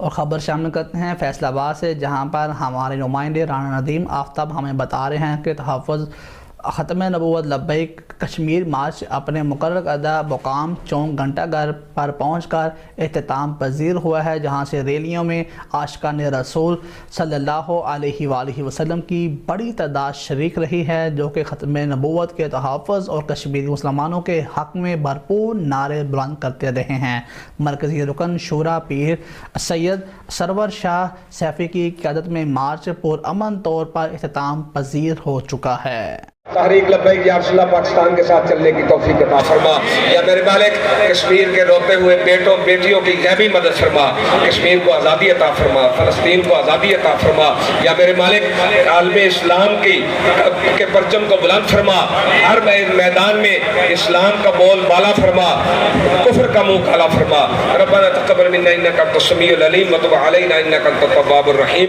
اور خبر شامل کرتے ہیں فیصل آباد سے، جہاں پر ہمارے نمائندے رانا ندیم آفتاب ہمیں بتا رہے ہیں کہ تحفظ ختم نبوت لبیک کشمیر مارچ اپنے مقرر کردہ مقام چونک گھنٹہ گھر پر پہنچ کر اختتام پذیر ہوا ہے، جہاں سے ریلیوں میں عاشقان رسول صلی اللہ علیہ وآلہ وسلم کی بڑی تعداد شریک رہی ہے، جو کہ ختم نبوت کے تحفظ اور کشمیری مسلمانوں کے حق میں بھرپور نعرے بلند کرتے رہے ہیں۔ مرکزی رکن شورا پیر سید سرور شاہ سیفی کی قیادت میں مارچ پرامن طور پر اختتام پذیر ہو چکا ہے۔ تحریک لبیک یا رسول اللہ پاکستان کے ساتھ چلنے کی توفیق عطا فرما، یا میرے مالک کشمیر کے روتے ہوئے بیٹوں بیٹیوں کی غیبی مدد فرما، کشمیر کو آزادی عطا فرما، فلسطین کو آزادی عطا فرما، یا میرے مالک عالم اسلام کے پرچم کو بلند فرما، ہر میدان میں اسلام کا بول بالا فرما، کفر کا منہ کالا فرما۔ ربنا تقبل منا انک انت السمیع العلیم وتب علینا انک انت التواب الرحیم۔